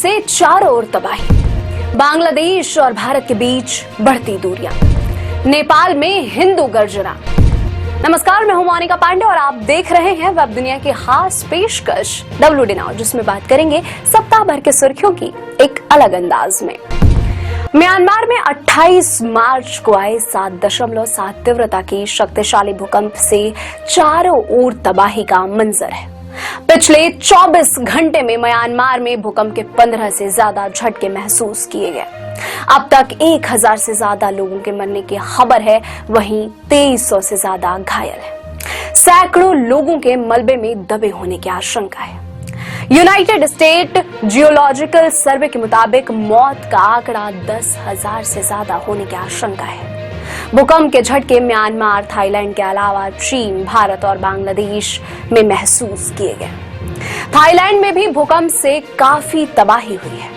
से चारों ओर तबाही, बांग्लादेश और भारत के बीच बढ़ती दूरियां, नेपाल में हिंदू गर्जना। नमस्कार, मैं हूं मोनिका पांडे और आप देख रहे हैं वेब दुनिया की खास पेशकश WD नाउ, जिसमें बात करेंगे सप्ताह भर के सुर्खियों की एक अलग अंदाज में। म्यांमार में 28 मार्च को आए 7.7 तीव्रता की शक्तिशाली भूकंप से चारों ओर तबाही का मंजर है। पिछले 24 घंटे में म्यांमार में भूकंप के 15 से ज्यादा झटके महसूस किए गए। अब तक 1000 से ज्यादा लोगों के मरने की खबर है, वहीं 2300 से ज्यादा घायल है। सैकड़ों लोगों के मलबे में दबे होने की आशंका है। यूनाइटेड स्टेट जियोलॉजिकल सर्वे के मुताबिक मौत का आंकड़ा 10,000 से ज्यादा होने की आशंका है। भूकंप के झटके म्यांमार, थाईलैंड के अलावा चीन, भारत और बांग्लादेश में महसूस किए गए। थाईलैंड में भी भूकंप से काफी तबाही हुई है।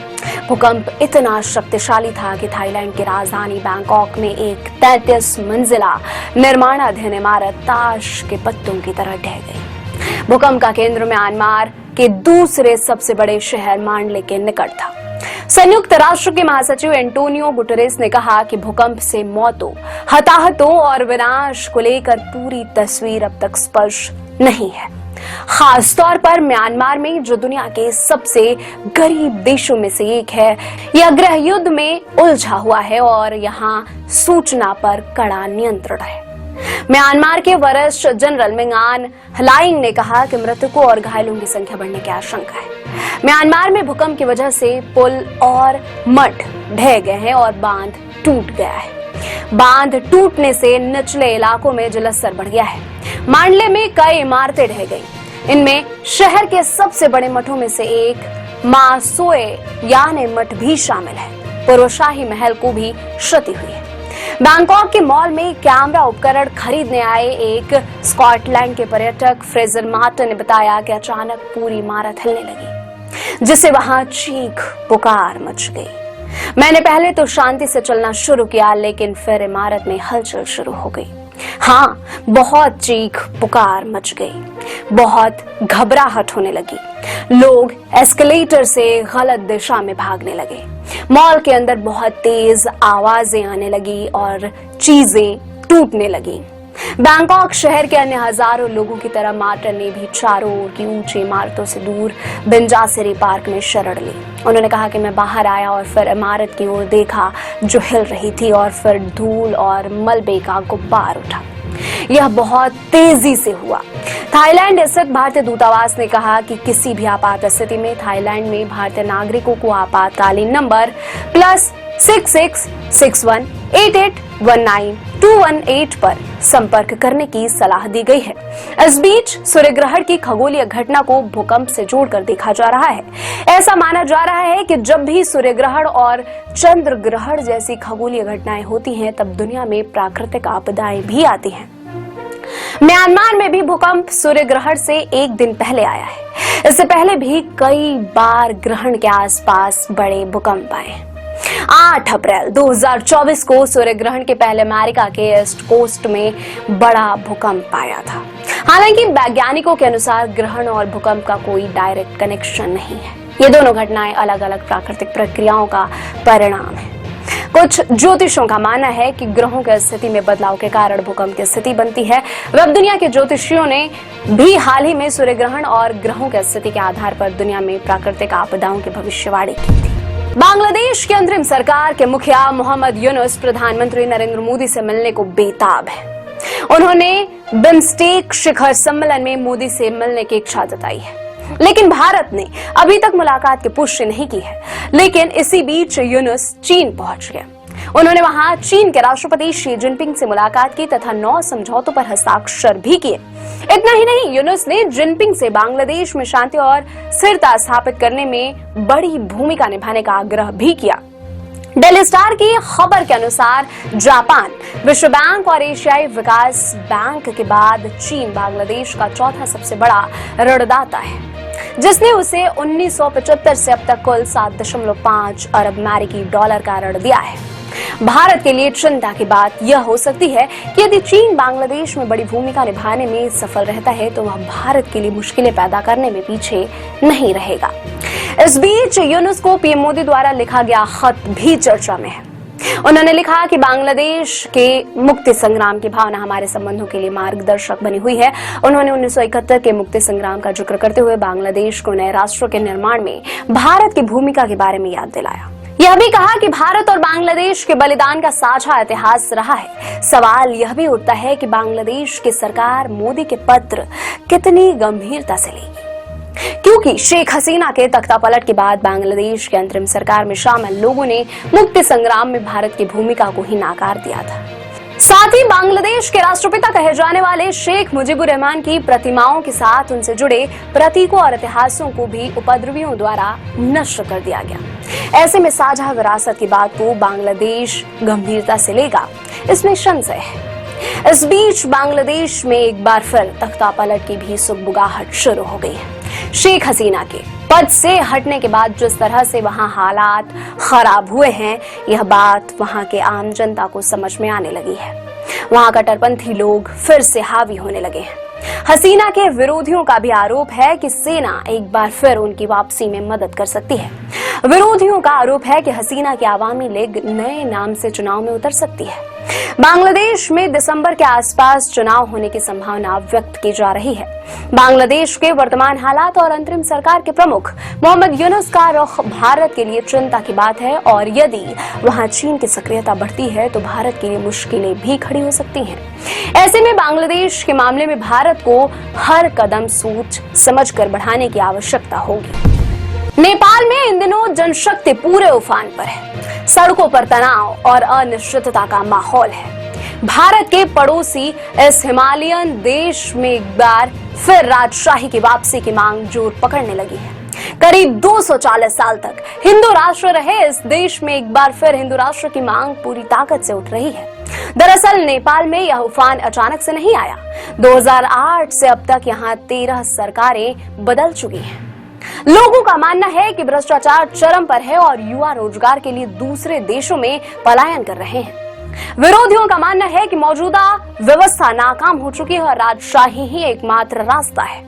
भूकंप इतना शक्तिशाली था कि थाईलैंड की राजधानी बैंकॉक में एक 33 मंजिला निर्माणाधीन इमारत ताश के पत्तों की तरह ढह गई। भूकंप का केंद्र म्यांमार के दूसरे सबसे बड़े शहर मांडले के निकट था। संयुक्त राष्ट्र के महासचिव एंटोनियो गुटेरेस ने कहा कि भूकंप से मौतों, हताहतों और विनाश को लेकर पूरी तस्वीर अब तक स्पष्ट नहीं है। खास तौर पर म्यांमार में, जो दुनिया के सबसे गरीब देशों में से एक है, यह गृह युद्ध में उलझा हुआ है और यहाँ सूचना पर कड़ा नियंत्रण है। म्यांमार के वरिष्ठ जनरल मिंगान हलाइंग ने कहा कि मृतकों और घायलों की संख्या बढ़ने की आशंका है। म्यांमार में भूकंप की वजह से पुल और मठ ढह गए हैं और बांध टूट गया है। बांध टूटने से निचले इलाकों में जलस्तर बढ़ गया है। मांडले में कई इमारतें ढह गई। इनमें शहर के सबसे बड़े मठों में से एक मां सोए याने मठ भी शामिल है। पूर्व शाही महल को भी क्षति हुई है। बैंकॉक के मॉल में कैमरा उपकरण खरीदने आए एक स्कॉटलैंड के पर्यटक फ्रेजर मार्टिन ने बताया कि अचानक पूरी इमारत हिलने लगी, जिससे वहां चीख पुकार मच गई। मैंने पहले तो शांति से चलना शुरू किया, लेकिन फिर इमारत में हलचल शुरू हो गई। हाँ, बहुत चीख पुकार मच गई, बहुत घबराहट होने लगी। लोग एस्केलेटर से गलत दिशा में भागने लगे। मॉल के अंदर बहुत तेज आवाजें आने लगी और चीजें टूटने लगी। बैंकॉक शहर के अन्य हजारों लोगों की तरह मार्टिन ने भी चारों ओर की ऊंची इमारतों से दूर बिंजासिरी पार्क में शरण ली। उन्होंने कहा कि मैं बाहर आया और फिर इमारत की ओर देखा जो हिल रही थी, और फिर धूल और मलबे का गुब्बार उठा। यह बहुत तेजी से हुआ। थाईलैंड स्थित भारतीय दूतावास ने कहा कि किसी भी आपात स्थिति में थाईलैंड में भारतीय नागरिकों को आपातकालीन नंबर +66618819 पर संपर्क करने की सलाह दी गई है। इस बीच सूर्यग्रहण की खगोलीय घटना को भूकंप से जोड़कर देखा जा रहा है। ऐसा माना जा रहा है कि जब भी सूर्यग्रहण और चंद्र ग्रहण जैसी खगोलीय घटनाएं होती हैं, तब दुनिया में प्राकृतिक आपदाएं भी आती हैं। म्यांमार में भी भूकंप सूर्यग्रहण से एक दिन पहले आया है। इससे पहले भी कई बार ग्रहण के आसपास बड़े भूकंप आए। 8 अप्रैल 2024 को सूर्यग्रहण के पहले अमेरिका के ईस्ट कोस्ट में बड़ा भूकंप आया था। हालांकि वैज्ञानिकों के अनुसार ग्रहण और भूकंप का कोई डायरेक्ट कनेक्शन नहीं है। ये दोनों घटनाएं अलग अलग प्राकृतिक प्रक्रियाओं का परिणाम है। कुछ ज्योतिषों का मानना है कि ग्रहों की स्थिति में बदलाव के कारण भूकंप की स्थिति बनती है। वेब दुनिया के ज्योतिषियों ने भी हाल ही में सूर्यग्रहण और ग्रहों की स्थिति के आधार पर दुनिया में प्राकृतिक आपदाओं की भविष्यवाणी की थी। बांग्लादेश की अंतरिम सरकार के मुखिया मोहम्मद यूनुस प्रधानमंत्री नरेंद्र मोदी से मिलने को बेताब है। उन्होंने बिम्स्टेक शिखर सम्मेलन में मोदी से मिलने की इच्छा जताई है, लेकिन भारत ने अभी तक मुलाकात की पुष्टि नहीं की है। लेकिन इसी बीच यूनुस चीन पहुंच गए। उन्होंने वहां चीन के राष्ट्रपति शी जिनपिंग से मुलाकात की तथा 9 समझौतों पर हस्ताक्षर भी किए। इतना ही नहीं, यूनुस ने जिनपिंग से बांग्लादेश में शांति और स्थिरता स्थापित करने में बड़ी भूमिका निभाने का आग्रह भी किया। डेली स्टार की खबर के अनुसार जापान, विश्व बैंक और एशियाई विकास बैंक के बाद चीन बांग्लादेश का चौथा सबसे बड़ा ऋणदाता है, जिसने उसे 1975 से अब तक कुल 7.5 अरब अमेरिकी डॉलर का ऋण दिया है। भारत के लिए चिंता की बात यह हो सकती है कि यदि चीन बांग्लादेश में बड़ी भूमिका निभाने में सफल रहता है तो वह भारत के लिए मुश्किलें पैदा करने में पीछे नहीं रहेगा। इस बीच यूनुस को पीएम मोदी द्वारा लिखा गया खत भी चर्चा में है। उन्होंने लिखा कि बांग्लादेश के मुक्ति संग्राम की भावना हमारे संबंधों के लिए मार्गदर्शक बनी हुई है। उन्होंने 1971 के मुक्ति संग्राम का जिक्र करते हुए बांग्लादेश को नए राष्ट्र के निर्माण में भारत की भूमिका के बारे में याद दिलाया। यह भी कहा कि भारत और बांग्लादेश के बलिदान का साझा इतिहास रहा है। सवाल यह भी उठता है कि बांग्लादेश की सरकार मोदी के पत्र कितनी गंभीरता से लेगी, क्योंकि शेख हसीना के तख्तापलट के बाद बांग्लादेश के अंतरिम सरकार में शामिल लोगों ने मुक्ति संग्राम में भारत की भूमिका को ही नाकार दिया था। साथ ही बांग्लादेश के राष्ट्रपिता कहे जाने वाले शेख मुजीबुर रहमान की प्रतिमाओं के साथ उनसे जुड़े प्रतीकों और इतिहासों को भी उपद्रवियों द्वारा नष्ट कर दिया गया। ऐसे में साझा विरासत की बात को बांग्लादेश गंभीरता से लेगा, इसमें संशय है। इस बीच बांग्लादेश में एक बार फिर तख्तापलट की भी सुगबुगाहट शुरू हो गई है। शेख हसीना के पद से हटने के बाद जिस तरह से वहां हालात खराब हुए हैं, यह बात वहां के आम जनता को समझ में आने लगी है। वहां कट्टरपंथी लोग फिर से हावी होने लगे हैं। हसीना के विरोधियों का भी आरोप है कि सेना एक बार फिर उनकी वापसी में मदद कर सकती है। विरोधियों का आरोप है कि हसीना की आवामी लीग नए नाम से चुनाव में उतर सकती है। बांग्लादेश में दिसंबर के आसपास चुनाव होने की संभावना व्यक्त की जा रही है। बांग्लादेश के वर्तमान हालात और अंतरिम सरकार के प्रमुख मोहम्मद यूनुस का रुख भारत के लिए चिंता की बात है, और यदि वहां चीन की सक्रियता बढ़ती है तो भारत के लिए मुश्किलें भी खड़ी हो सकती हैं। ऐसे में बांग्लादेश के मामले में भारत को हर कदम सोच समझकर बढ़ाने की आवश्यकता होगी। नेपाल में इन दिनों जनशक्ति पूरे उफान पर है। सड़कों पर तनाव और अनिश्चितता का माहौल है। भारत के पड़ोसी इस हिमालयन देश में एक बार फिर राजशाही की वापसी की मांग जोर पकड़ने लगी है। करीब 240 साल तक हिंदू राष्ट्र रहे इस देश में एक बार फिर हिंदू राष्ट्र की मांग पूरी ताकत से उठ रही है। दरअसल नेपाल में यह उफान अचानक से नहीं आया। 2008 से अब तक यहाँ 13 सरकारें बदल चुकी हैं। लोगों का मानना है कि भ्रष्टाचार चरम पर है और युवा रोजगार के लिए दूसरे देशों में पलायन कर रहे हैं। विरोधियों का मानना है कि मौजूदा व्यवस्था नाकाम हो चुकी है और राजशाही ही एकमात्र रास्ता है।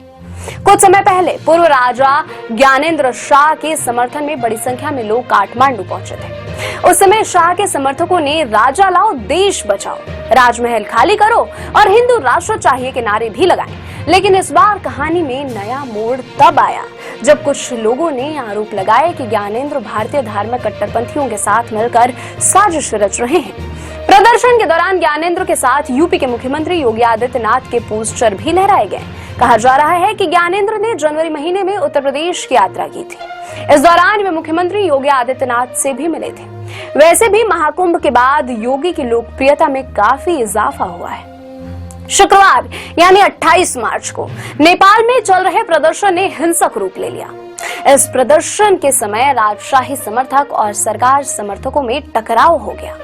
कुछ समय पहले पूर्व राजा ज्ञानेंद्र शाह के समर्थन में बड़ी संख्या में लोग काठमांडू पहुंचे थे। उस समय शाह के समर्थकों ने राजा लाओ, देश बचाओ, राजमहल खाली करो और हिंदू राष्ट्र चाहिए के नारे भी लगाए। लेकिन इस बार कहानी में नया मोड़ तब आया जब कुछ लोगों ने आरोप लगाए कि ज्ञानेंद्र भारतीय धार्मिक कट्टरपंथियों के साथ मिलकर साजिश रच रहे हैं। प्रदर्शन के दौरान ज्ञानेंद्र के साथ यूपी के मुख्यमंत्री योगी आदित्यनाथ के पोस्टर भी लहराए गए। कहा जा रहा है कि ज्ञानेंद्र ने जनवरी महीने में उत्तर प्रदेश की यात्रा की थी। इस दौरान वे मुख्यमंत्री योगी आदित्यनाथ से भी मिले थे। वैसे भी महाकुंभ के बाद योगी की लोकप्रियता में काफी इजाफा हुआ है। शुक्रवार यानी 28 मार्च को नेपाल में चल रहे प्रदर्शन ने हिंसक रूप ले लिया। इस प्रदर्शन के समय राजशाही समर्थक और सरकार समर्थकों में टकराव हो गया।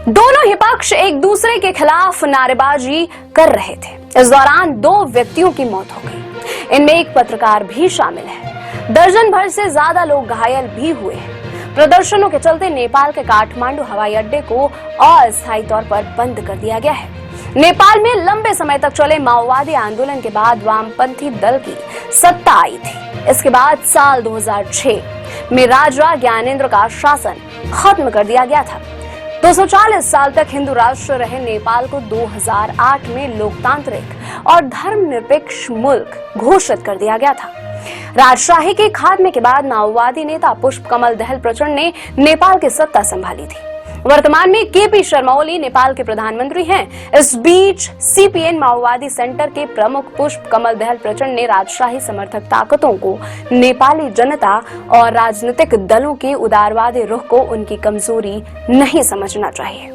दोनों ही पक्ष एक दूसरे के खिलाफ नारेबाजी कर रहे थे। इस दौरान 2 व्यक्तियों की मौत हो गई। इनमें एक पत्रकार भी शामिल है। दर्जन भर से ज्यादा लोग घायल भी हुए हैं। प्रदर्शनों के चलते नेपाल के काठमांडू हवाई अड्डे को अस्थायी तौर पर बंद कर दिया गया है। नेपाल में लंबे समय तक चले माओवादी आंदोलन के बाद वामपंथी दल की सत्ता आई थी। इसके बाद साल 2006 में राजा ज्ञानेंद्र का शासन खत्म कर दिया गया था। 240 साल तक हिंदू राष्ट्र रहे नेपाल को 2008 में लोकतांत्रिक और धर्मनिरपेक्ष मुल्क घोषित कर दिया गया था। राजशाही के खात्मे के बाद माओवादी नेता पुष्पकमल दहल प्रचंड ने नेपाल की सत्ता संभाली थी। वर्तमान में केपी शर्मा ओली नेपाल के प्रधानमंत्री हैं। इस बीच सीपीएन माओवादी सेंटर के प्रमुख पुष्पकमल दहल प्रचंड ने राजशाही समर्थक ताकतों को नेपाली जनता और राजनीतिक दलों के उदारवादी रुख को उनकी कमजोरी नहीं समझना चाहिए।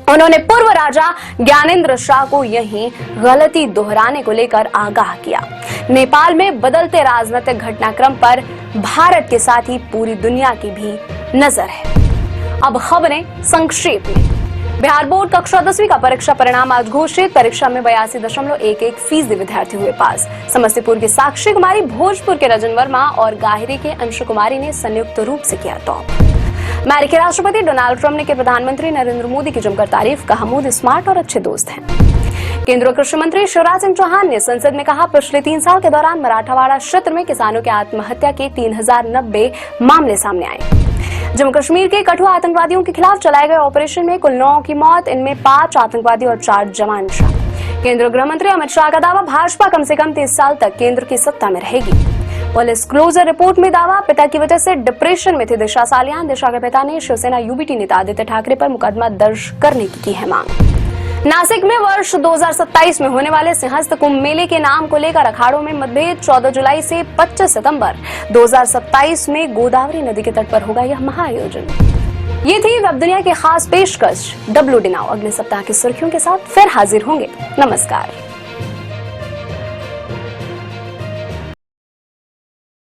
उन्होंने पूर्व राजा ज्ञानेंद्र शाह को यही गलती दोहराने को लेकर आगाह किया। नेपाल में बदलते राजनीतिक घटनाक्रम पर भारत के साथ ही पूरी दुनिया की भी नजर है। अब खबरें संक्षेप में। बिहार बोर्ड कक्षा 10वीं का परीक्षा परिणाम आज घोषित। परीक्षा में 82.11% विद्यार्थी हुए पास। समस्तीपुर की साक्षी कुमारी, भोजपुर के रजन वर्मा और गाहिरे के अंशु कुमारी ने संयुक्त रूप से किया टॉप। अमेरिकी राष्ट्रपति डोनाल्ड ट्रंप ने के प्रधानमंत्री नरेंद्र मोदी की जमकर तारीफ, कहा मोदी स्मार्ट और अच्छे दोस्त हैं। केंद्रीय कृषि मंत्री शिवराज सिंह चौहान ने संसद में कहा, पिछले 3 साल के दौरान मराठवाड़ा क्षेत्र में किसानों के आत्महत्या के 3090 मामले सामने आए। जम्मू कश्मीर के कठुआ आतंकवादियों के खिलाफ चलाए गए ऑपरेशन में कुल 9 की मौत, इनमें 5 आतंकवादी और 4 जवान शामिल। केंद्रीय गृह मंत्री अमित शाह का दावा, भाजपा कम से कम 30 साल तक केंद्र की सत्ता में रहेगी। पुलिस क्लोजर रिपोर्ट में दावा, पिता की वजह से डिप्रेशन में थी दिशा सालियान। दिशा के पिता ने शिवसेना यूबीटी नेता आदित्य ठाकरे पर मुकदमा दर्ज करने की है मांग। नासिक में वर्ष 2027 में होने वाले सिंहस्थ कुंभ मेले के नाम को लेकर अखाड़ों में मतभेद। 14 जुलाई से 25 सितंबर 2027 में गोदावरी नदी के तट पर होगा यह महाआयोजन। ये थी वेब दुनिया की खास पेशकश WD नाउ। अगले सप्ताह की सुर्खियों के साथ फिर हाजिर होंगे। नमस्कार।